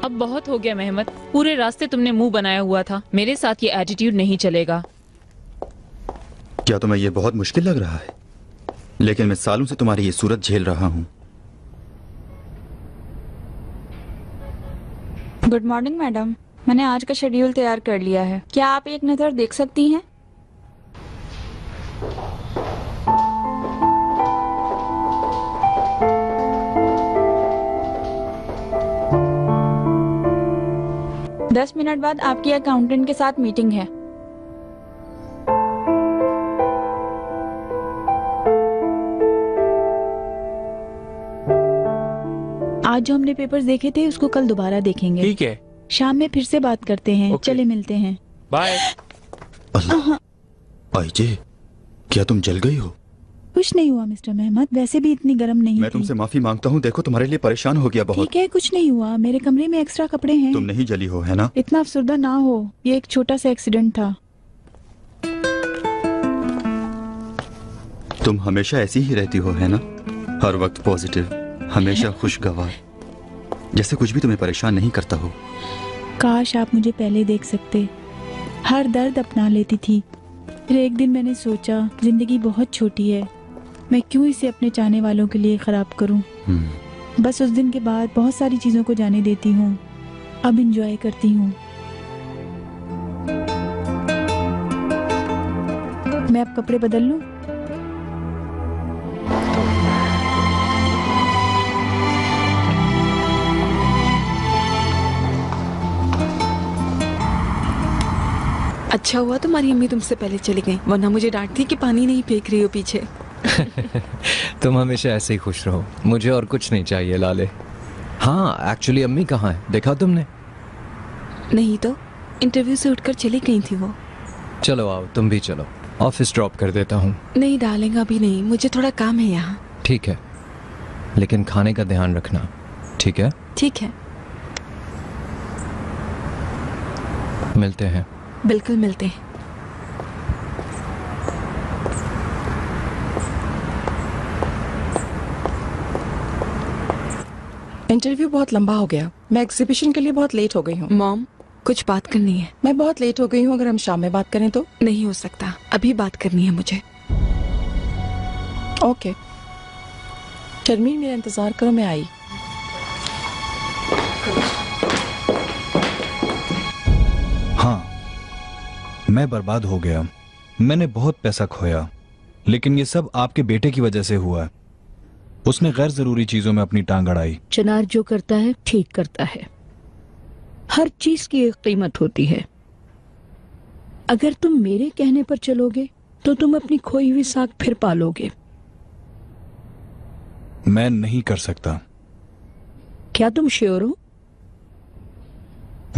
अब बहुत हो गया मेहमत, पूरे रास्ते तुमने मुंह बनाया हुआ था। मेरे साथ ये एटीट्यूड नहीं चलेगा। क्या तुम्हें ये बहुत मुश्किल लग रहा है? लेकिन मैं सालों से तुम्हारी ये सूरत झेल रहा हूँ। गुड मॉर्निंग मैडम, मैंने आज का शेड्यूल तैयार कर लिया है, क्या आप एक नज़र देख सकती हैं? दस मिनट बाद आपकी अकाउंटेंट के साथ मीटिंग है। आज जो हमने पेपर्स देखे थे उसको कल दोबारा देखेंगे। ठीक है, शाम में फिर से बात करते हैं। चले मिलते हैं। बाय। आईजे, क्या तुम जल गई हो? कुछ नहीं हुआ मिस्टर मेहमत, वैसे भी इतनी गर्म नहीं मैं तुमसे माफी मांगता हूँ। देखो तुम्हारे लिए परेशान हो गया बहुत। ठीक है, कुछ नहीं हुआ, मेरे कमरे में एक्स्ट्रा कपड़े हैं। तुम नहीं जली हो, है ना? इतना अफसरदा ना हो, ये एक छोटा सा एक्सीडेंट था। तुम हमेशा ऐसी ही रहती हो, है ना? हर वक्त पॉजिटिव, हमेशा खुशगवार, जैसे कुछ भी तुम्हें परेशान नहीं करता हो। काश आप मुझे पहले देख सकते, हर दर्द अपना लेती थी। फिर एक दिन मैंने सोचा जिंदगी बहुत छोटी है, मैं क्यों इसे अपने चाहने वालों के लिए खराब करूं। बस उस दिन के बाद बहुत सारी चीजों को जाने देती हूँ, अब इंजॉय करती हूँ। मैं अब कपड़े बदल लूं? अच्छा हुआ तुम्हारी अम्मी तुमसे पहले चली गई, वरना मुझे डांटती कि पानी नहीं फेंक रही हो पीछे। तुम हमेशा ऐसे ही खुश रहो, मुझे और कुछ नहीं चाहिए लाले। हाँ, एक्चुअली अम्मी कहाँ है, देखा तुमने? नहीं तो, इंटरव्यू से उठकर चली गई थी वो। चलो आओ, तुम भी चलो, ऑफिस ड्रॉप कर देता हूँ। नहीं डालेंगे, अभी नहीं, मुझे थोड़ा काम है यहाँ। ठीक है, लेकिन खाने का ध्यान रखना, ठीक है? ठीक है, मिलते हैं। बिल्कुल मिलते हैं। इंटरव्यू बहुत लंबा हो गया, मैं एग्जीबिशन के लिए बहुत लेट हो गई हूँ। मॉम, कुछ बात करनी है। मैं बहुत लेट हो गई हूँ, अगर हम शाम में बात करें तो? नहीं हो सकता, अभी बात करनी है मुझे। ओके शर्मीन, मेरा इंतजार करो, मैं आई। हाँ, मैं बर्बाद हो गया, मैंने बहुत पैसा खोया, लेकिन ये सब आपके बेटे की वजह से हुआ है। उसने गैर जरूरी चीजों में अपनी टांग अड़ाई। चिनार जो करता है ठीक करता है, हर चीज की एक कीमत होती है। अगर तुम मेरे कहने पर चलोगे तो तुम अपनी खोई हुई साख फिर पालोगे। मैं नहीं कर सकता। क्या तुम श्योर हो?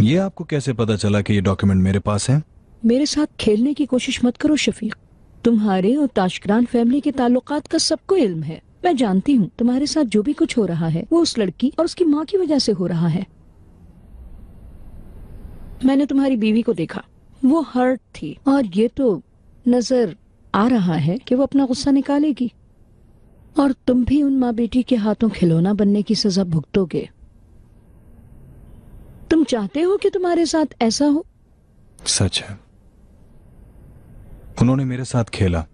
ये आपको कैसे पता चला कि ये डॉक्यूमेंट मेरे पास है? मेरे साथ खेलने की कोशिश मत करो शफीक, तुम्हारे और ताशकरान फैमिली के ताल्लुकात का सबको इल्म है। मैं जानती हूँ तुम्हारे साथ जो भी कुछ हो रहा है वो उस लड़की और उसकी माँ की वजह से हो रहा है। मैंने तुम्हारी बीवी को देखा, वो हर्ट थी, और ये तो नजर आ रहा है कि वो अपना गुस्सा निकालेगी, और तुम भी उन माँ बेटी के हाथों खिलौना बनने की सजा भुगतोगे। तुम चाहते हो कि तुम्हारे साथ ऐसा हो? सच है, उन्होंने मेरे साथ खेला,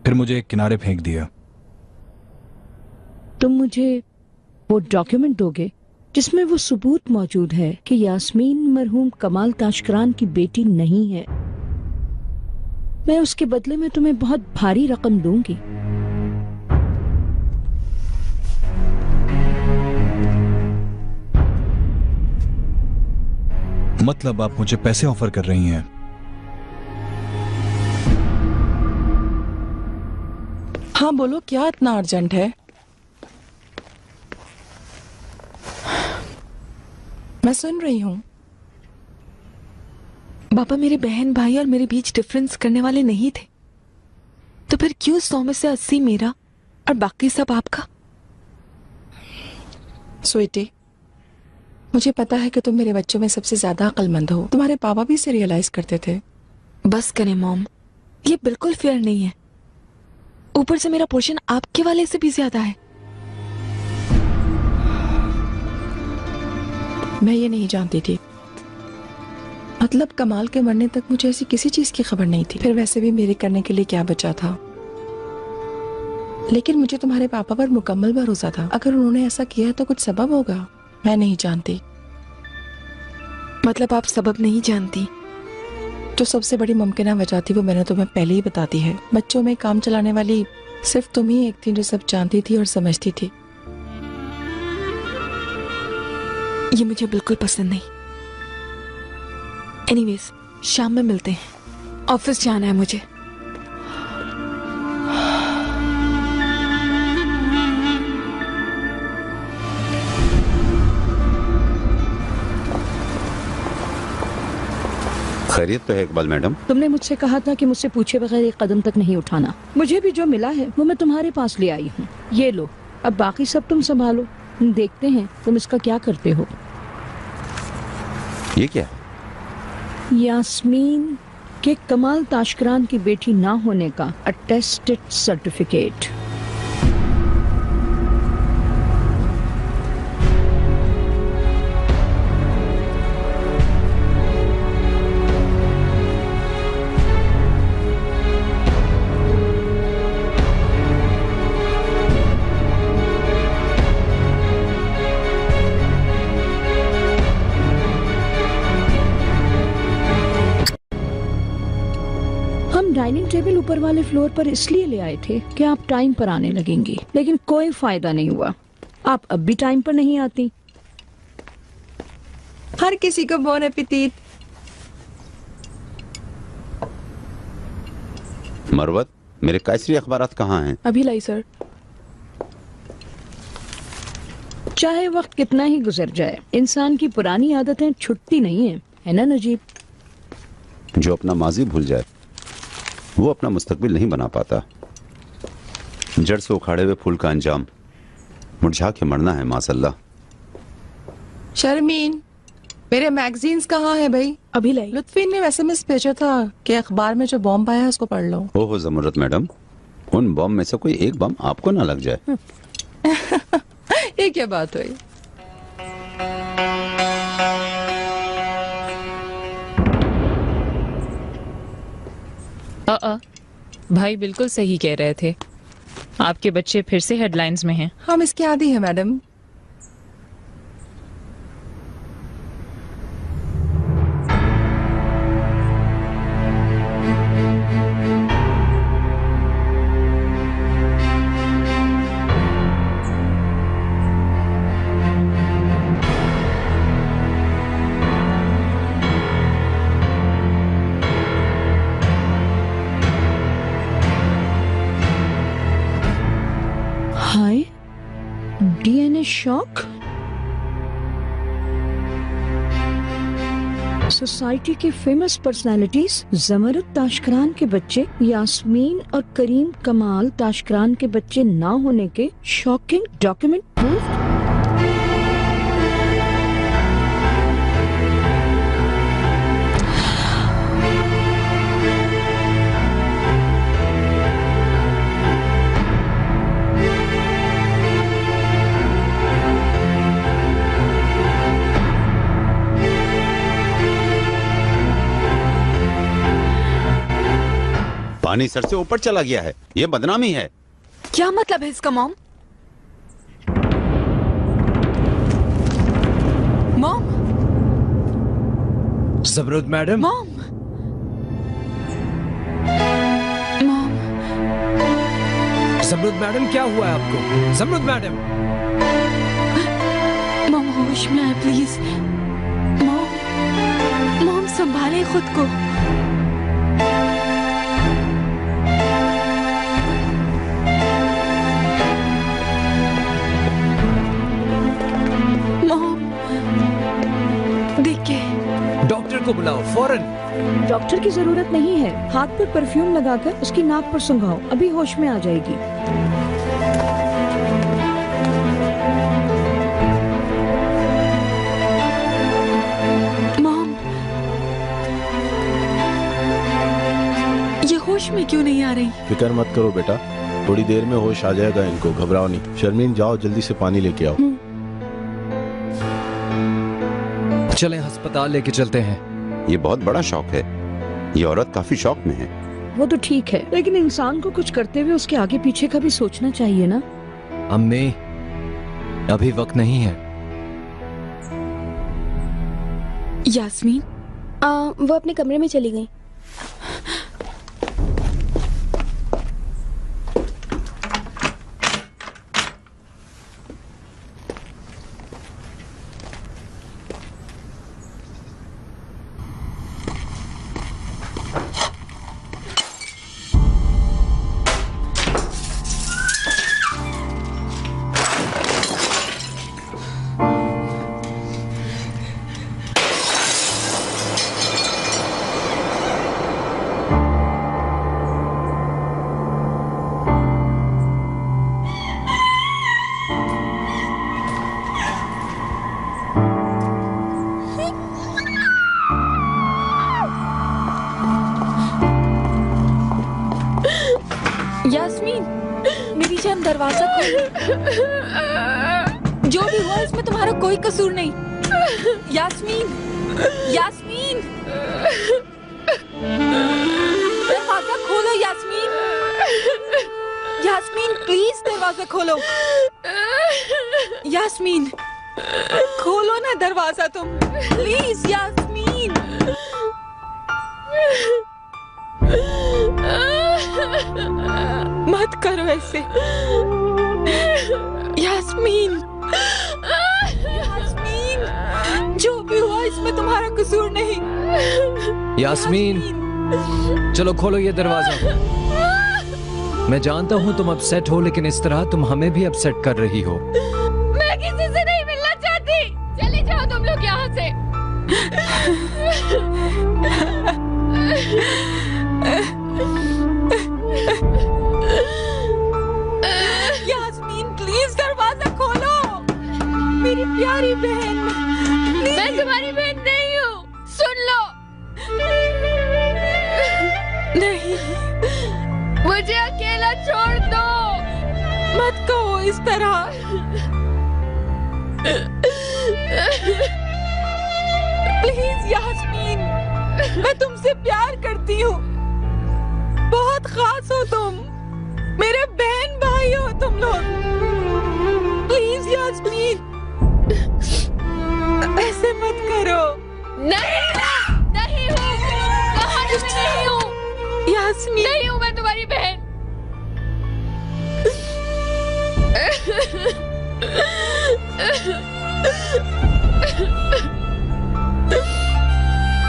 फिर मुझे एक किनारे फेंक दिया। तुम मुझे वो डॉक्यूमेंट दोगे जिसमें वो सबूत मौजूद है कि यास्मीन मरहूम कमाल ताशकरान की बेटी नहीं है। मैं उसके बदले में तुम्हें बहुत भारी रकम दूंगी। मतलब आप मुझे पैसे ऑफर कर रही हैं? हाँ बोलो, क्या इतना अर्जेंट है? मैं सुन रही हूँ। पापा मेरे बहन भाई और मेरे बीच डिफरेंस करने वाले नहीं थे, तो फिर क्यों 100 में से 80 मेरा और बाकी सब आपका? स्वीटी, मुझे पता है कि तुम मेरे बच्चों में सबसे ज्यादा अक्लमंद हो, तुम्हारे पापा भी इसे रियलाइज करते थे। बस करें मॉम, ये बिल्कुल फेयर नहीं है। ऊपर से मेरा पोर्शन आपके वाले से भी ज्यादा है। मैं ये नहीं जानती थी। मतलब कमाल के मरने तक मुझे ऐसी किसी चीज की खबर नहीं थी। फिर वैसे भी मेरे करने के लिए क्या बचा था। लेकिन मुझे तुम्हारे पापा पर मुकम्मल भरोसा था। अगर उन्होंने ऐसा किया है तो कुछ सबब होगा। मैं नहीं जानती। मतलब आप सबब नहीं जानती? जो सबसे बड़ी मुमकिन वजह थी वो मैंने तुम्हें पहले ही बता दी है। बच्चों में काम चलाने वाली सिर्फ तुम ही एक थी जो सब जानती थी और समझती थी। ये मुझे बिल्कुल पसंद नहीं। एनीवेज, शाम में मिलते हैं। ऑफिस जाना है मुझे। खैरियत तो है इकबाल मैडम? तुमने मुझसे कहा था कि मुझसे पूछे बगैर एक कदम तक नहीं उठाना। मुझे भी जो मिला है वो मैं तुम्हारे पास ले आई हूँ। ये लो, अब बाकी सब तुम संभालो। देखते हैं तुम इसका क्या करते हो। ये क्या? यास्मीन के कमाल ताशकरान की बेटी ना होने का अटेस्टेड सर्टिफिकेट। डाइनिंग टेबल ऊपर वाले फ्लोर पर इसलिए ले आए थे कि आप टाइम पर आने लगेंगी, लेकिन कोई फायदा नहीं हुआ। आप अब भी टाइम पर नहीं आती। हर किसी को बोन एपेटीट। मरवत, मेरे कैसरी अखबारात कहाँ हैं? अभी लाई सर। चाहे वक्त कितना ही गुजर जाए, इंसान की पुरानी आदतें छुटती नहीं है ना नजीब? जो अपना माजी भूल जाए वो अपना मुस्तकबिल नहीं बना पाता। जड़ से उखाड़े हुए फूल का अंजाम मुरझा के मरना है मासल्ला। शर्मीन, मेरे मैगजीन्स कहाँ है भाई? अभी लाई। लुत्फीन ने मैसेज भेजा था कि अखबार में जो बॉम्ब आया है उसको पढ़ लो। ओहो ज़मुरत मैडम, उन बॉम्ब में से कोई एक बम आपको ना लग जाए। ये क्या बात हुई? भाई बिल्कुल सही कह रहे थे। आपके बच्चे फिर से हेडलाइंस में हैं। हम इसके आदी हैं मैडम। हाय, डीएनए शॉक। सोसाइटी की फेमस पर्सनालिटीज ज़मरुद ताशकरान के बच्चे यास्मीन और करीम कमाल ताशकरान के बच्चे ना होने के शॉकिंग डॉक्यूमेंट प्रूफ। पानी सर से ऊपर चला गया है। ये बदनामी है। क्या मतलब है इसका mom? Mom, Zamrud madam. Mom, mom, Zamrud madam, क्या हुआ है आपको? ज़मरुद मैडम, मॉम होश में आए प्लीज। मॉम, मॉम संभाले खुद को। डॉक्टर को बुलाओ फौरन। डॉक्टर की जरूरत नहीं है। हाथ पर परफ्यूम लगाकर उसकी नाक पर सुंघाओ, अभी होश में आ जाएगी। मॉम, ये होश में क्यों नहीं आ रही? फिक्र मत करो बेटा, थोड़ी देर में होश आ जाएगा इनको, घबराओ नहीं। शर्मीन, जाओ जल्दी से पानी लेके आओ। चलें अस्पताल लेके चलते हैं। ये बहुत बड़ा शौक है। ये औरत काफी शौक में है। वो तो ठीक है, लेकिन इंसान को कुछ करते हुए उसके आगे पीछे का भी सोचना चाहिए ना। अम्मी, अभी वक्त नहीं है। यास्मीन, वो अपने कमरे में चली गई। यास्मीन, मेरी जान दरवाजा खोल। जो भी हुआ इसमें तुम्हारा कोई कसूर नहीं। यास्मीन, यास्मीन, दरवाजा खोलो यास्मीन। यास्मीन प्लीज दरवाजा खोलो। यास्मीन खोलो ना दरवाजा तुम, प्लीज यास्मीन। मत करो ऐसे यास्मीन। यास्मीन, जो भी हुआ इसमें तुम्हारा कसूर नहीं। यास्मीन, चलो खोलो ये दरवाजा। मैं जानता हूँ तुम अपसेट हो, लेकिन इस तरह तुम हमें भी अपसेट कर रही हो। मैं किसी से नहीं मिलना चाहती। चले जाओ तुम लोग यहाँ से। यास्मीन प्लीज दरवाजा खोलो, मेरी प्यारी बहन। मैं तुम्हारी बहन नहीं हूँ, सुन लो। नहीं, मुझे अकेला छोड़ दो। मत कहो इस तरह। प्लीज यास्मीन, मैं तुमसे प्यार करती हूँ। बहुत खास हो तुम, मेरे बहन भाई हो तुम लोग। प्लीज यास्मीन, ऐसे मत करो। नहीं, नहीं हूँ, कहानी में नहीं हूँ। यास्मीन, नहीं हूँ मैं तुम्हारी बहन।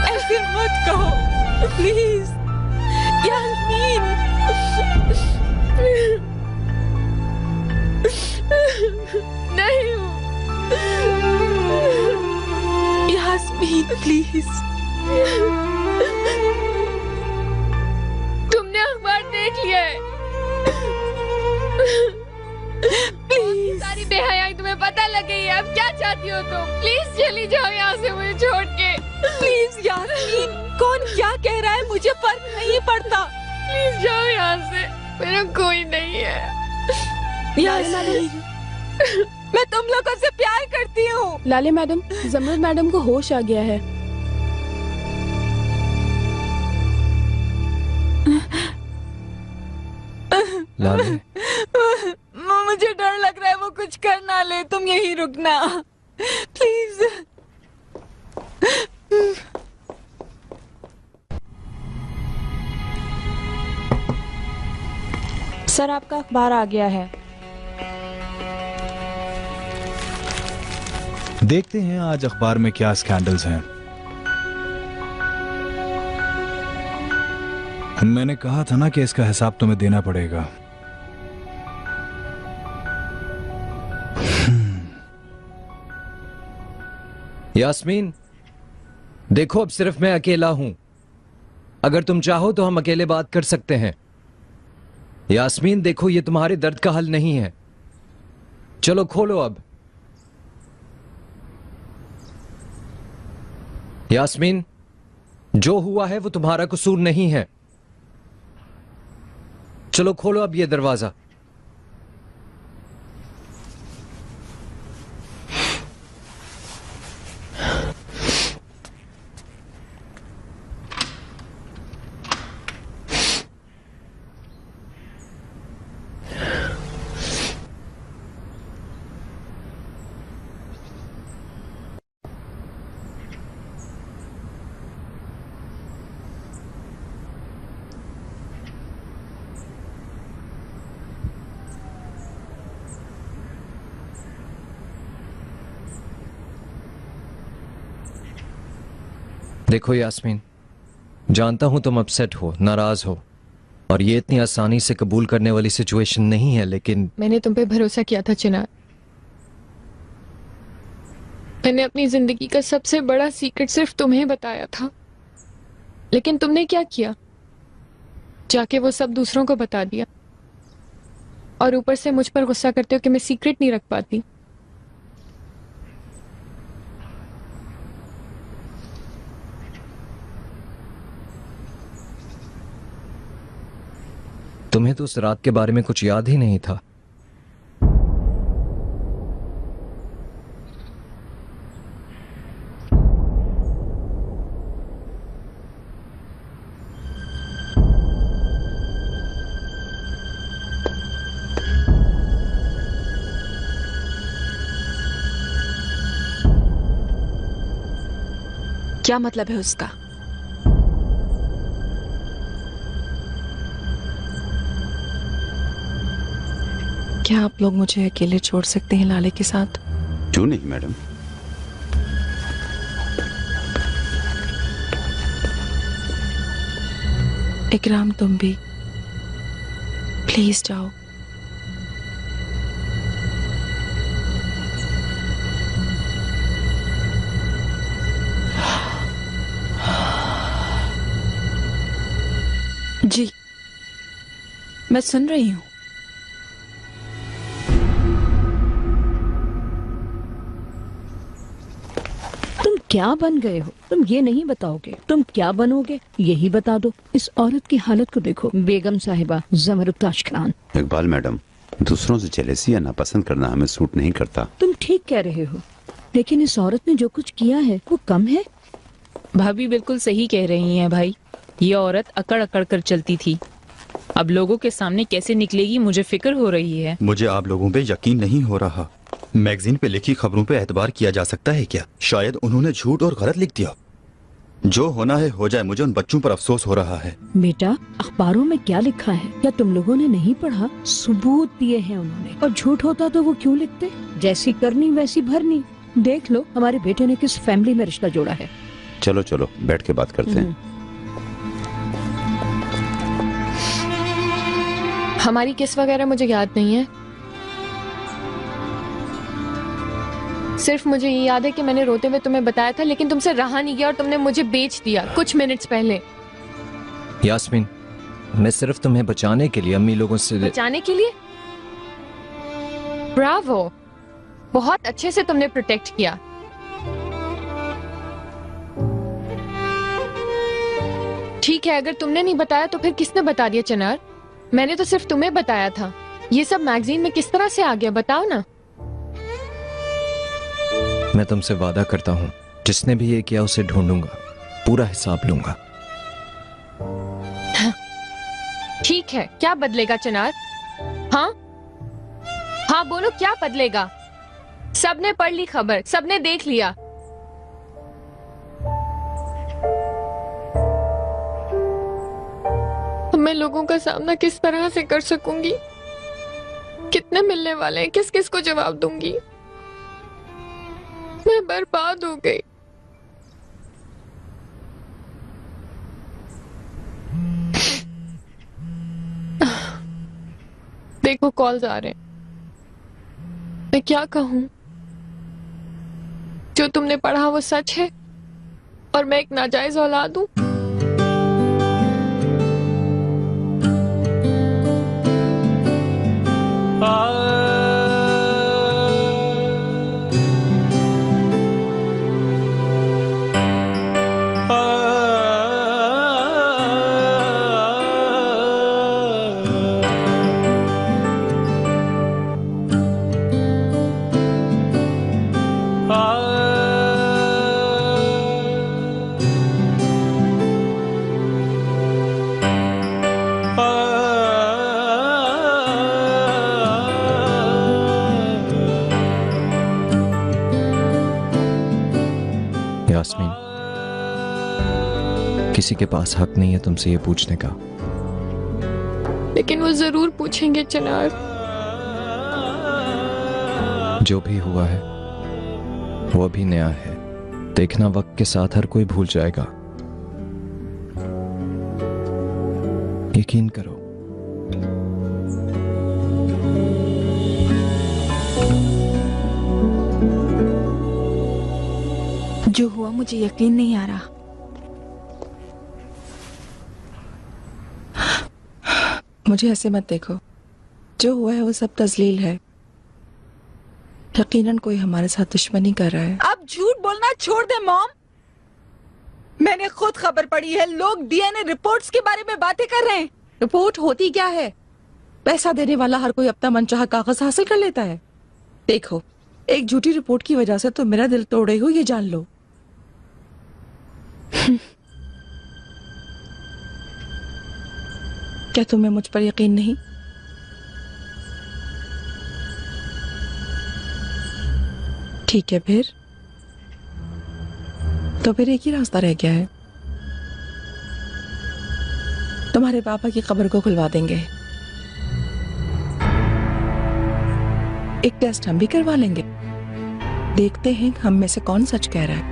ऐसे मत कहो प्लीज यास्मीन। नहीं हूँ यास्मीन, प्लीज। तुमने अखबार देख लिया है। प्लीज, सारी बेहयाई तुम्हें पता लग गई है। अब क्या चाहती हो तुम? प्लीज चली जाओ यहाँ से मुझे छोड़ के। प्लीज यास्मीन, कौन क्या कह रहा है मुझे फर्क नहीं पड़ता। प्लीज जाओ यहाँ से, मेरा कोई नहीं है। यास्मीन, मैं तुम लोगों से प्यार करती हूँ। लाले मैडम, जमरुद मैडम को होश आ गया है। लाले, मुझे डर लग रहा है वो कुछ कर ना ले। तुम यहीं रुकना प्लीज। सर, आपका अखबार आ गया है। देखते हैं आज अखबार में क्या स्कैंडल्स हैं। मैंने कहा था ना कि इसका हिसाब तुम्हें देना पड़ेगा। यास्मीन, देखो अब सिर्फ मैं अकेला हूं। अगर तुम चाहो तो हम अकेले बात कर सकते हैं। यास्मीन देखो, ये तुम्हारे दर्द का हल नहीं है। चलो खोलो अब। यास्मीन, जो हुआ है वो तुम्हारा कसूर नहीं है। चलो खोलो अब ये दरवाजा। देखो यास्मीन, जानता हूं तुम अपसेट हो, नाराज हो, और ये इतनी आसानी से कबूल करने वाली सिचुएशन नहीं है, लेकिन मैंने तुम पे भरोसा किया था चिनार। मैंने अपनी जिंदगी का सबसे बड़ा सीक्रेट सिर्फ तुम्हें बताया था, लेकिन तुमने क्या किया? जाके वो सब दूसरों को बता दिया, और ऊपर से मुझ पर गुस्सा करते हो कि मैं सीक्रेट नहीं रख पाती। तुम्हें तो उस रात के बारे में कुछ याद ही नहीं था। क्या मतलब है उसका? क्या आप लोग मुझे अकेले छोड़ सकते हैं लाले के साथ? क्यों नहीं मैडम? इकराम, तुम भी प्लीज जाओ। जी, मैं सुन रही हूँ। तुम क्या बन गए हो? तुम ये नहीं बताओगे तुम क्या बनोगे, यही बता दो। इस औरत की हालत को देखो। बेगम साहिबा ज़मरुद ताशकरान। इकबाल मैडम, दूसरों से जेलसी या नापसंद करना हमें सूट नहीं करता। तुम ठीक कह रहे हो, लेकिन इस औरत ने जो कुछ किया है वो कम है? भाभी बिल्कुल सही कह रही हैं भाई। ये औरत अकड़ अकड़ कर चलती थी, अब लोगों के सामने कैसे निकलेगी मुझे फिक्र हो रही है। मुझे आप लोगों पे यकीन नहीं हो रहा। मैगजीन पे लिखी खबरों पे एतबार किया जा सकता है क्या? शायद उन्होंने झूठ और गलत लिख दिया। जो होना है हो जाए, मुझे उन बच्चों पर अफसोस हो रहा है। बेटा, अखबारों में क्या लिखा है क्या तुम लोगों ने नहीं पढ़ा? सबूत दिए हैं उन्होंने, और झूठ होता तो वो क्यों लिखते? जैसी करनी वैसी भरनी। देख लो हमारे बेटे ने किस फैमिली में रिश्ता जोड़ा है। चलो चलो बैठ के बात करते हैं। हमारी किस वगैरह मुझे याद नहीं है, सिर्फ मुझे ये याद है कि मैंने रोते हुए तुम्हें बताया था, लेकिन तुमसे रहा नहीं गया और तुमने मुझे बेच दिया कुछ मिनट्स पहले। यास्मीन, मैं सिर्फ तुम्हें बचाने के लिए अम्मी लोगों से। बचाने के लिए? ब्रावो, बहुत अच्छे से तुमने प्रोटेक्ट किया। ठीक है, अगर तुमने नहीं बताया तो फिर किसने बता दिया चिनार? मैंने तो सिर्फ तुम्हें बताया था। ये सब मैगजीन में किस तरह से आ गया बताओ ना। मैं तुमसे वादा करता हूँ, जिसने भी ये किया उसे ढूंढूंगा, पूरा हिसाब लूंगा। ठीक है, क्या बदलेगा चिनार? हाँ हाँ बोलो, क्या बदलेगा? सबने पढ़ ली खबर, सबने देख लिया। मैं लोगों का सामना किस तरह से कर सकूंगी? कितने मिलने वाले हैं, किस किस को जवाब दूंगी? मैं बर्बाद हो गई। देखो कॉल्स आ रहे हैं, मैं क्या कहूं? जो तुमने पढ़ा वो सच है और मैं एक नाजायज औलाद हूं। यास्मीन, किसी के पास हक नहीं है तुमसे ये पूछने का। लेकिन वो जरूर पूछेंगे चिनार। जो भी हुआ है वो अभी नया है, देखना वक्त के साथ हर कोई भूल जाएगा। यकीन करो। जो हुआ मुझे यकीन नहीं आ रहा। मुझे ऐसे मत देखो, जो हुआ है वो सब तजलील है। यकीनन कोई हमारे साथ दुश्मनी कर रहा है। अब झूठ बोलना छोड़ दे मॉम। मैंने खुद खबर पड़ी है, लोग डीएनए रिपोर्ट्स के बारे में बातें कर रहे हैं। रिपोर्ट होती क्या है? पैसा देने वाला हर कोई अपना मनचाहा कागज हासिल कर लेता है। देखो, एक झूठी रिपोर्ट की वजह से तुम मेरा दिल तोड़े हो, ये जान लो। क्या तुम्हें मुझ पर यकीन नहीं? ठीक है, तो फिर एक ही रास्ता रह गया है। तुम्हारे पापा की कब्र को खुलवा देंगे। एक टेस्ट हम भी करवा लेंगे, देखते हैं हम में से कौन सच कह रहा है।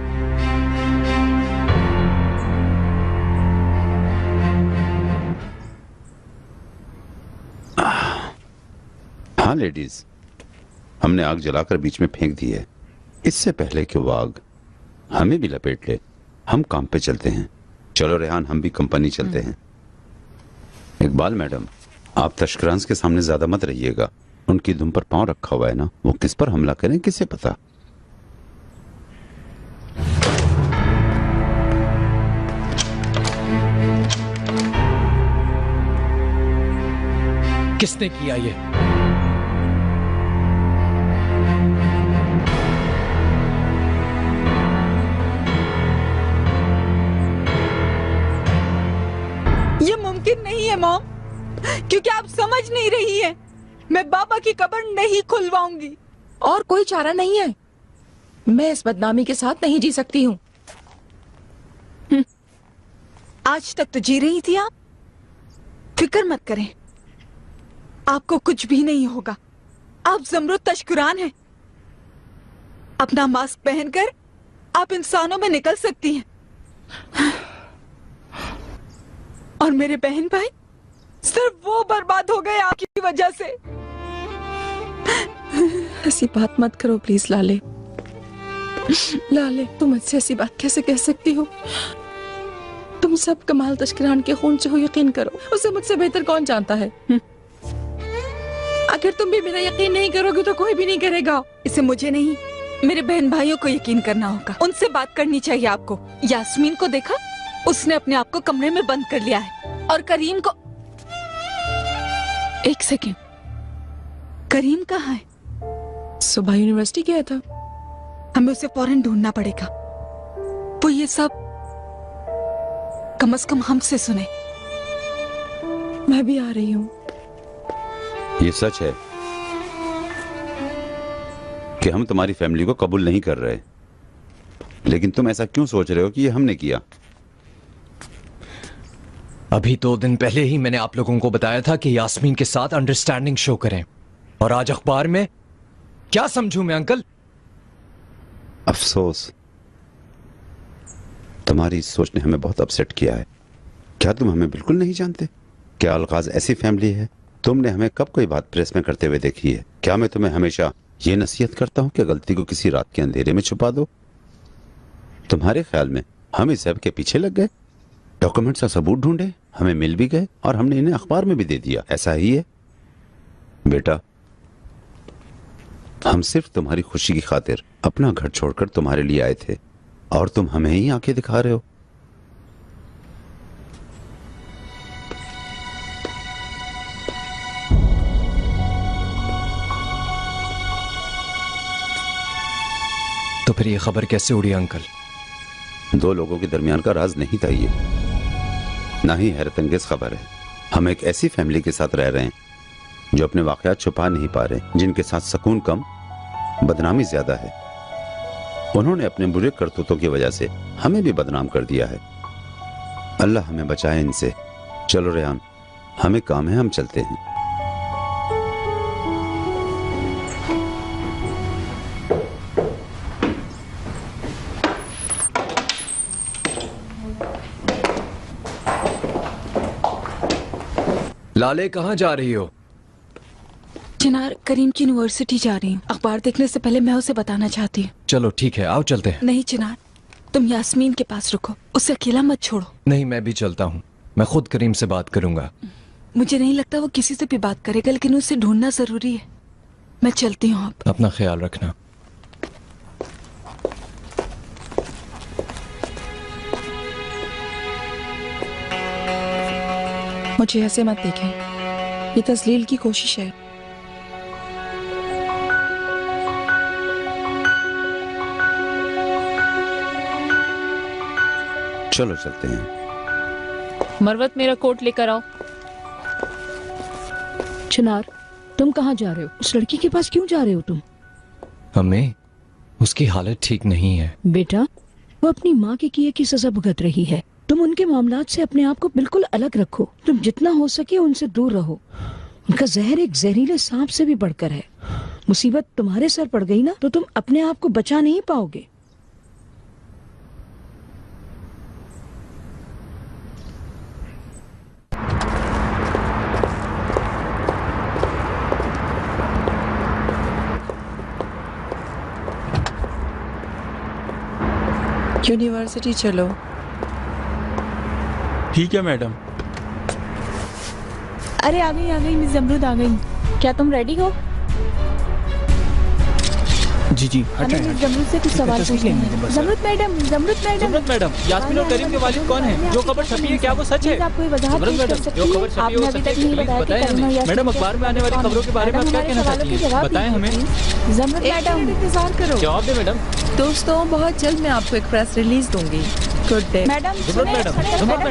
हाँ लेडीज, हमने आग जलाकर बीच में फेंक दी है। इससे पहले कि वो आग हमें भी लपेट ले, हम काम पे चलते हैं। चलो रेहान, हम भी कंपनी चलते हैं। इकबाल मैडम, आप तशकरांस के सामने ज्यादा मत रहिएगा। उनकी दुम पर पांव रखा हुआ है ना, वो किस पर हमला करें किसे पता। किसने किया ये? ये मुमकिन नहीं है मॉम, क्योंकि आप समझ नहीं रही हैं। मैं बाबा की कब्र नहीं खुलवाऊंगी। और कोई चारा नहीं है। मैं इस बदनामी के साथ नहीं जी सकती हूँ। आज तक तो जी रही थी आप। फिक्र मत करें, आपको कुछ भी नहीं होगा। आप ज़मरुद तशकुरान हैं। अपना मास्क पहनकर आप इंसानों में निकल सकती हैं। और मेरे बहन भाई सिर्फ वो बर्बाद हो गए आपकी वजह से। ऐसी बात मत करो प्लीज लाले। लाले, तुम मुझसे ऐसी बात कैसे कह सकती हो? तुम सब कमाल तशकरान के खून से हो, यकीन करो। उसे मुझसे बेहतर कौन जानता है? अगर तुम भी मेरा यकीन नहीं करोगे तो कोई भी नहीं करेगा। इसे मुझे नहीं, मेरे बहन भाइयों को यकीन करना होगा। उनसे बात करनी चाहिए आपको। यास्मीन को देखा, उसने अपने आप को कमरे में बंद कर लिया है। और करीम को, एक सेकेंड, करीम कहाँ है? सुबह यूनिवर्सिटी गया था। हमें उसे फौरन ढूंढना पड़ेगा। वो ये सब कम से कम हमसे सुने। मैं भी आ रही हूँ। ये सच है कि हम तुम्हारी फैमिली को कबूल नहीं कर रहे, लेकिन तुम ऐसा क्यों सोच रहे हो कि ये हमने किया? अभी 2 दिन पहले ही मैंने आप लोगों को बताया था कि यास्मीन के साथ अंडरस्टैंडिंग शो करें, और आज अखबार में क्या समझूं मैं अंकल? अफसोस, तुम्हारी इस सोच ने हमें बहुत अपसेट किया है। क्या तुम हमें बिल्कुल नहीं जानते? क्या अलगाज ऐसी फैमिली है? तुमने हमें कब कोई बात प्रेस में करते हुए देखी है? क्या मैं तुम्हें हमेशा ये नसीहत करता हूँ कि गलती को किसी रात के अंधेरे में छुपा दो? तुम्हारे ख्याल में हम इस सब के पीछे लग गए, डॉक्यूमेंट्स का सबूत ढूंढे, हमें मिल भी गए और हमने इन्हें अखबार में भी दे दिया। ऐसा ही है बेटा। हम सिर्फ तुम्हारी खुशी की खातिर अपना घर छोड़कर तुम्हारे लिए आए थे, और तुम हमें ही आंखें दिखा रहे हो। तो फिर ये खबर कैसे उड़ी अंकल? 2 लोगों के दरमियान का राज नहीं था ये, ना ही हैरत अंगेज खबर है। हम एक ऐसी फैमिली के साथ रह रहे हैं जो अपने वाकयात छुपा नहीं पा रहे, जिनके साथ सुकून कम, बदनामी ज्यादा है। उन्होंने अपने बुरे करतूतों की वजह से हमें भी बदनाम कर दिया है। अल्लाह हमें बचाए इनसे। चलो रेहान, हमें काम है, हम चलते हैं। लाले कहाँ जा रही हो? चिनार, करीम की यूनिवर्सिटी जा रही हूँ। अखबार देखने से पहले मैं उसे बताना चाहती हूँ। चलो ठीक है, आओ चलते हैं। नहीं चिनार, तुम यास्मीन के पास रुको, उसे अकेला मत छोड़ो। नहीं, मैं भी चलता हूँ। मैं खुद करीम से बात करूंगा। मुझे नहीं लगता वो किसी से भी बात करेगा, लेकिन उसे ढूंढना जरूरी है। मैं चलती हूँ अब। अपना ख्याल रखना। मुझे ऐसे मत देखें, ये तस्लील की कोशिश है। चलो चलते हैं। मरवत, मेरा कोट लेकर आओ। चिनार, तुम कहाँ जा रहे हो? उस लड़की के पास क्यों जा रहे हो तुम? हमें उसकी हालत ठीक नहीं है। बेटा, वो अपनी माँ के किए की सजा भुगत रही है। तुम उनके मामलात से अपने आप को बिल्कुल अलग रखो। तुम जितना हो सके उनसे दूर रहो। उनका जहर एक जहरीले सांप से भी बढ़कर है। मुसीबत तुम्हारे सर पड़ गई ना, तो तुम अपने आप को बचा नहीं पाओगे। यूनिवर्सिटी चलो। ठीक है मैडम। अरे आ गई मिस जमरूद आ गई। क्या तुम रेडी हो? जी जी, हमें मिस जमरूद से कुछ सवाल पूछने हैं। जमरूद मैडम, यास्मीन और करीम के वालिद कौन हैं? जो खबर छपी है क्या वो सच है? आपको वजाहत पेश कर सकती हैं? आपने अभी तक नहीं बताया कि करीम और यास्मीन मैडम, अखबार में आने वाली खबरों के बारे में आप क्या कहना चाहती हैं? बताएं हमें। जमरूद मैडम, इंतजार करो। जवाब दे मैडम। दोस्तों, बहुत जल्द मैं आपको एक प्रेस रिलीज दूंगी। Good day. मैडम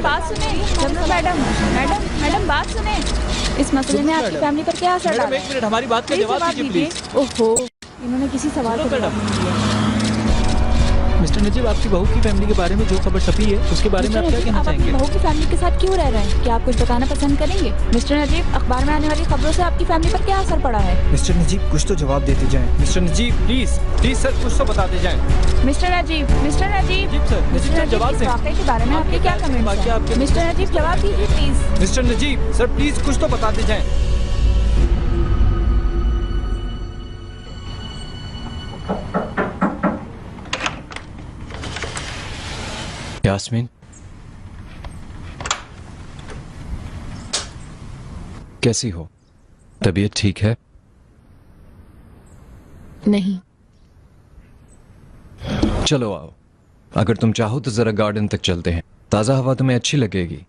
बात सुने। जमरूद मैडम बात सुने। इस मसले में आपकी फैमिली पर क्या असर डाला? एक मिनट, हमारी बात का जवाब दीजिए प्लीज। ओहो, इन्होंने किसी सवाल का जवाब नहीं दिया। मिस्टर नजीब, आपकी बहू की फैमिली के बारे में जो खबर छपी है उसके बारे में आप क्या कहना चाहेंगे? बहू की फैमिली के साथ क्यों रह रहे हैं? क्या आप कुछ बताना पसंद करेंगे? मिस्टर नजीब, अखबार में आने वाली खबरों से आपकी फैमिली पर क्या असर पड़ा है? मिस्टर नजीब, कुछ तो जवाब देते जाएं। मिस्टर नजीब, प्लीज सर, कुछ तो बताते जाएं। मिस्टर नजीब सर जवाब दें। वाकई के बारे में आपके क्या कमेंट्स हैं? मिस्टर नजीब, जवाब दीजिए please. Mister Najeeb sir, please कुछ तो बताते जाएं। यास्मीन, कैसी हो? तबीयत ठीक है? नहीं। चलो आओ, अगर तुम चाहो तो जरा गार्डन तक चलते हैं। ताजा हवा तुम्हें अच्छी लगेगी।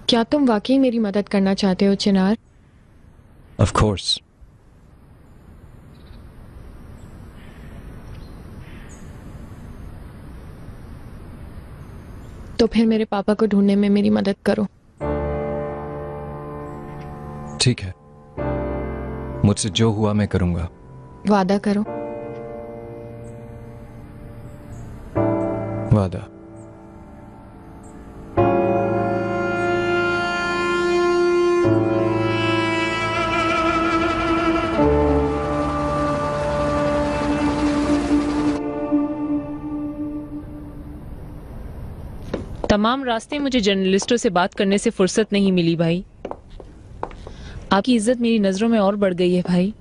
क्या तुम वाकई मेरी मदद करना चाहते हो चिनार? Of course. तो फिर मेरे पापा को ढूंढने में मेरी मदद करो। ठीक है, मुझसे जो हुआ मैं करूंगा। वादा करो। वादा। तमाम रास्ते मुझे जर्नलिस्टों से बात करने से फुर्सत नहीं मिली भाई। आपकी इज्जत मेरी नजरों में और बढ़ गई है भाई।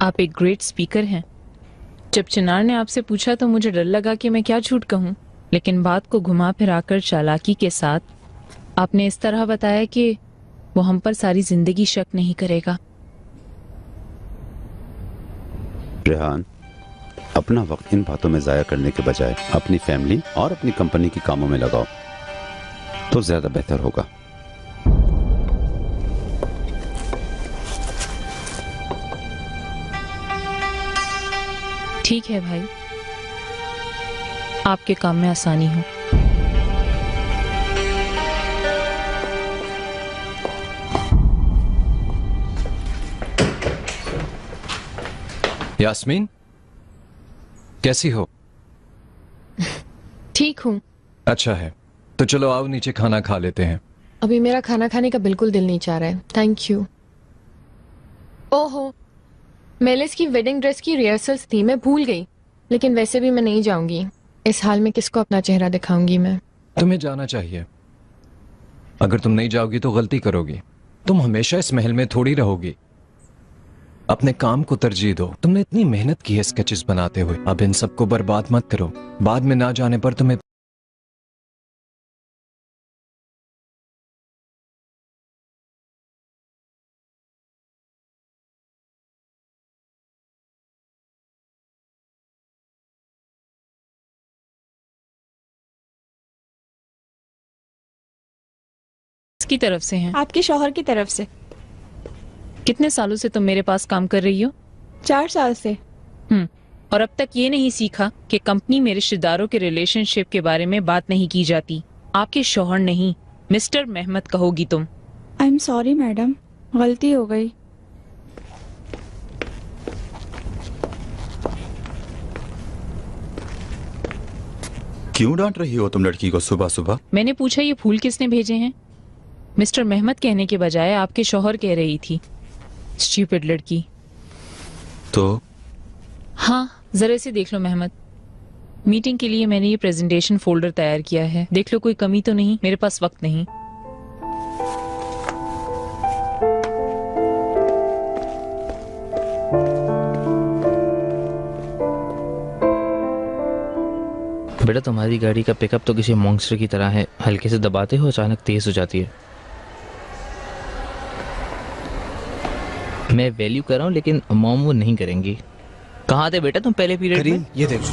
आप एक ग्रेट स्पीकर हैं। जब चिनार ने आपसे पूछा तो मुझे डर लगा कि मैं क्या झूठ कहूं, लेकिन बात को घुमा फिराकर चालाकी के साथ आपने इस तरह बताया कि वो हम पर सारी जिंदगी शक नहीं करेगा। रेहान, अपना वक्त इन बातों में जाया करने के बजाय अपनी फैमिली और अपनी कंपनी के कामों में लगाओ तो ज्यादा बेहतर होगा। ठीक है भाई, आपके काम में आसानी हो। यास्मीन, कैसी हो? ठीक हूँ। अच्छा है, तो चलो आओ नीचे खाना खा लेते हैं। अभी मेरा खाना खाने का बिल्कुल दिल नहीं चाह रहा है। Thank you. ओहो, मेलिस की वेडिंग ड्रेस की रिहर्सल्स थी, मैं भूल गई। लेकिन वैसे भी मैं नहीं जाऊंगी। इस हाल में किसको अपना चेहरा दिखाऊंगी मैं? तुम्हें जाना चाहिए। अगर तुम नहीं जाओगी तो गलती करोगी। तुम हमेशा इस महल में थोड़ी रहोगी। अपने काम को तरजीह दो। तुमने इतनी मेहनत की है स्केचेस बनाते हुए, अब इन सबको बर्बाद मत करो। बाद में ना जाने पर तुम्हें किसकी तरफ से हैं? आपके शौहर की तरफ से। कितने सालों से तुम मेरे पास काम कर रही हो? 4 साल से। और अब तक ये नहीं सीखा कि कंपनी में रिश्तेदारों के रिलेशनशिप के बारे में बात नहीं की जाती। आपके शौहर नहीं, मिस्टर मेहमद कहोगी तुम। आई एम सॉरी मैडम, गलती हो गई। क्यों डांट रही हो तुम लड़की को सुबह सुबह? मैंने पूछा ये फूल किसने भेजे हैं? मिस्टर मेहमद कहने के बजाय आपके शौहर कह रही थी। स्टूपिड लड़की। तो हाँ, जरा इसे देख लो मेहमद। मीटिंग के लिए मैंने ये प्रेजेंटेशन फोल्डर तैयार किया है। देख लो कोई कमी तो नहीं। मेरे पास वक्त नहीं। बेटा तुम्हारी गाड़ी का पिकअप तो किसी मॉन्स्टर की तरह है, हल्के से दबाते हो अचानक तेज हो जाती है। मैं वैल्यू कर रहा हूँ लेकिन मॉम वो नहीं करेंगी। कहाँ थे बेटा तुम पहले पीरियड में? ये देखो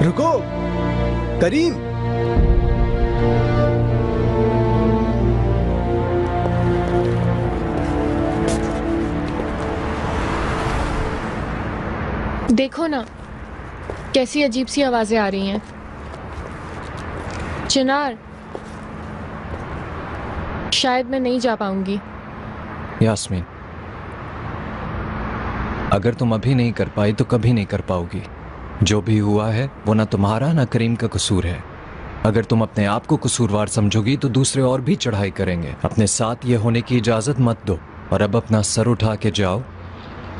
रुको करीम, देखो ना कैसी अजीब सी आवाजें आ रही हैं। चिनार, शायद मैं नहीं जा पाऊंगी। यास्मीन, अगर तुम अभी नहीं कर पाई तो कभी नहीं कर पाओगी। जो भी हुआ है वो ना तुम्हारा ना करीम का कसूर है। अगर तुम अपने आप को कसूरवार समझोगी तो दूसरे और भी चढ़ाई करेंगे। अपने साथ ये होने की इजाजत मत दो और अब अपना सर उठा के जाओ।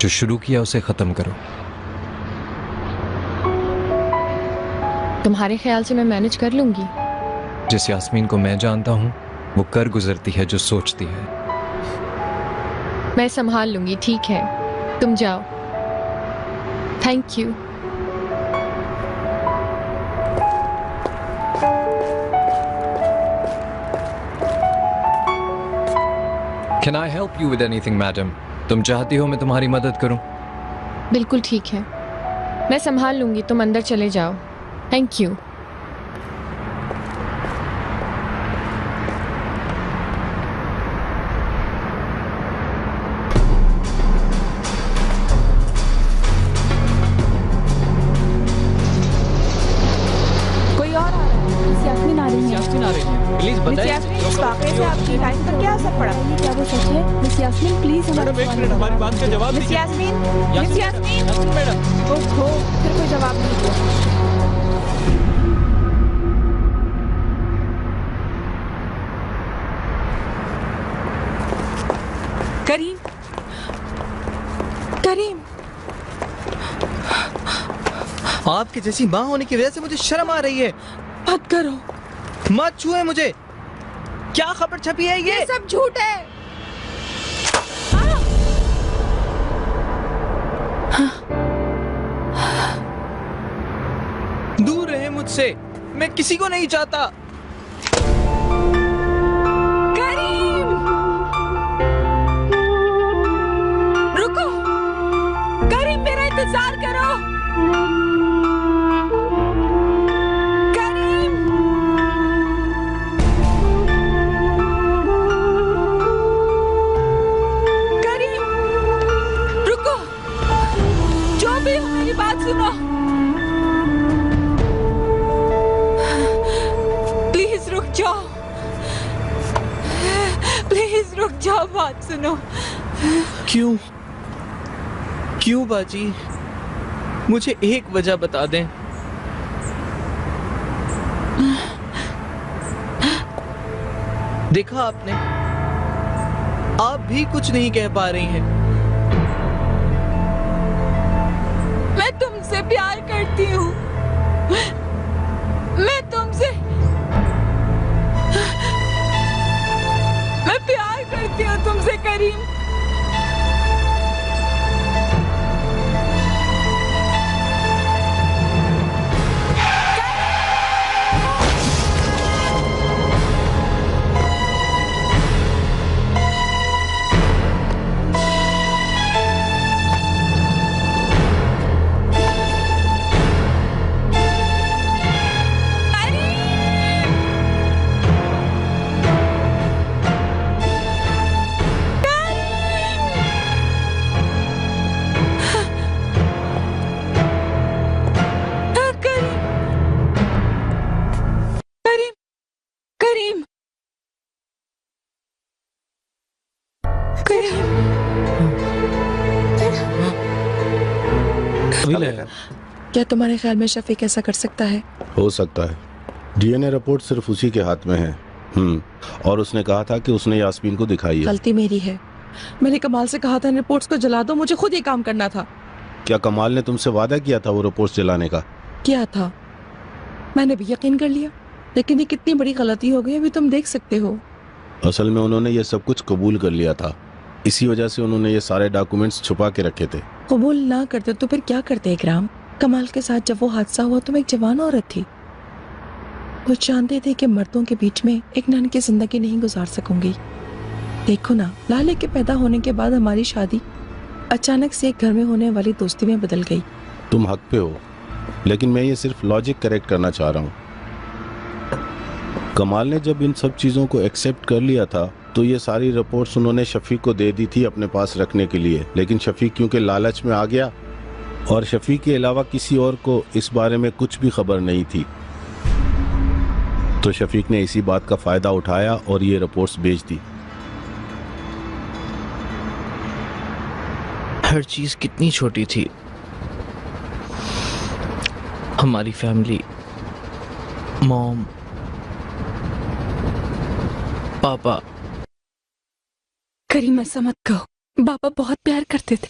जो शुरू किया उसे खत्म करो। तुम्हारे ख्याल से मैं मैनेज कर लूंगी? जिस यास्मीन को मैं जानता हूं वो कर गुजरती है जो सोचती है। मैं संभाल लूंगी, ठीक है, तुम जाओ। Thank you. Can I help you with anything, madam? तुम चाहती हो मैं तुम्हारी मदद करूं? बिल्कुल ठीक है, मैं संभाल लूंगी, तुम अंदर चले जाओ। Thank you. कोई और आ रहा है? मिस यास्मीन आ रही है। यास्मीन आ रही है, प्लीज मिस बताइए। यास्मीन, इस वाकये से आपकी लाइफ पर क्या असर पड़ा? क्या वो सच है? मिस यास्मीन प्लीज मैडम एक मिनट हमारी बात का जवाब मिस दीजिए। यास्मीन, मिस यास्मीन मैडम, ओहो, फिर कोई जवाब नहीं दिया। करीम, करीम, आपकी जैसी माँ होने की वजह से मुझे शर्म आ रही है। मत करो, मत छुए मुझे। क्या खबर छपी है ये? सब झूठ है। दूर रहे मुझसे, मैं किसी को नहीं चाहता। करीम, रुको, करीम मेरा इंतजार करो। करीम, करीम, रुको, जो भी हो मेरी बात सुनो। प्लीज रुक जाओ, प्लीज रुक जाओ, बात सुनो। क्यों? क्यों बाजी? मुझे एक वजह बता दें। देखा आपने, आप भी कुछ नहीं कह पा रही हैं। मैं तुमसे प्यार करती हूँ। मैं प्यार करती हूँ तुमसे करीम। क्या तुम्हारे ख्याल में शफीक ऐसा कर सकता है? हो सकता है। डीएनए रिपोर्ट सिर्फ उसी के हाथ में है। और उसने कहा था कि उसने यास्मीन को दिखाई है। गलती मेरी है। मैंने कमाल से कहा था इन रिपोर्ट्स को जला दो, मुझे खुद ये काम करना था। क्या कमाल ने तुमसे वादा किया था वो रिपोर्ट्स जलाने का? किया था, मैंने भी यकीन कर लिया, लेकिन ये कितनी बड़ी गलती हो गई अभी तुम देख सकते हो। असल में उन्होंने ये सब कुछ कबूल कर लिया था, इसी वजह से उन्होंने ये सारे डॉक्यूमेंट्स छुपा के रखे थे। कबूल ना करते तो फिर क्या करते इकराम? कमाल के साथ जब वो हादसा हुआ तो मैं एक जवान औरत थी। वो जानते थे कि मर्दों के बीच में एक नन की जिंदगी नहीं गुजार सकूंगी। देखो ना, लाले के पैदा होने के बाद हमारी शादी अचानक से एक घर में होने वाली दोस्ती में बदल गई। तुम हक पे हो, लेकिन मैं ये सिर्फ लॉजिक करेक्ट करना चाह रहा हूँ। कमाल ने जब इन सब चीज़ों को एक्सेप्ट कर लिया था तो ये सारी रिपोर्ट्स उन्होंने शफीक को दे दी थी अपने पास रखने के लिए, लेकिन शफीक क्योंकि लालच में आ गया और शफीक के अलावा किसी और को इस बारे में कुछ भी खबर नहीं थी, तो शफीक ने इसी बात का फायदा उठाया और ये रिपोर्ट्स भेज दी। हर चीज कितनी छोटी थी। हमारी फैमिली, मॉम, पापा। करीम ऐसा मत कहो, पापा बहुत प्यार करते थे।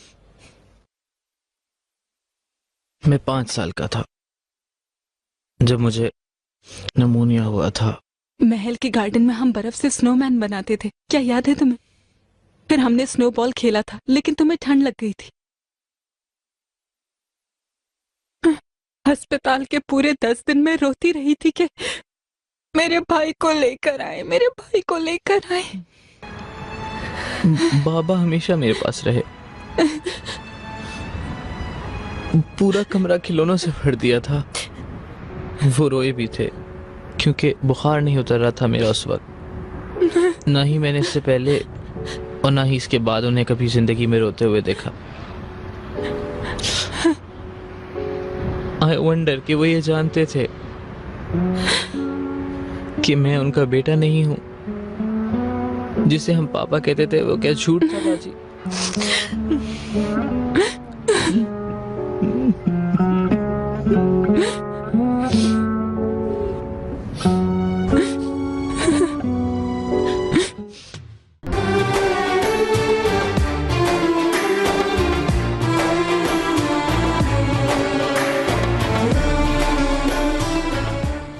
मैं 5 साल का था जब मुझे निमोनिया हुआ था। महल के गार्डन में हम बर्फ से स्नोमैन बनाते थे, क्या याद है तुम्हें? फिर हमने स्नोबॉल खेला था, लेकिन तुम्हें ठंड लग गई थी। अस्पताल के पूरे 10 दिन में रोती रही थी कि मेरे भाई को लेकर आए, मेरे भाई को लेकर आए। बाबा हमेशा मेरे पास रहे। पूरा कमरा खिलौनों से भर दिया था। वो रोए भी थे क्योंकि बुखार नहीं उतर रहा था मेरा उस वक्त। ना ही मैंने इससे पहले और ना ही इसके बाद उन्हें कभी जिंदगी में रोते हुए देखा। आई वंडर कि वो ये जानते थे कि मैं उनका बेटा नहीं हूं। जिसे हम पापा कहते थे वो क्या झूठ था बाजी।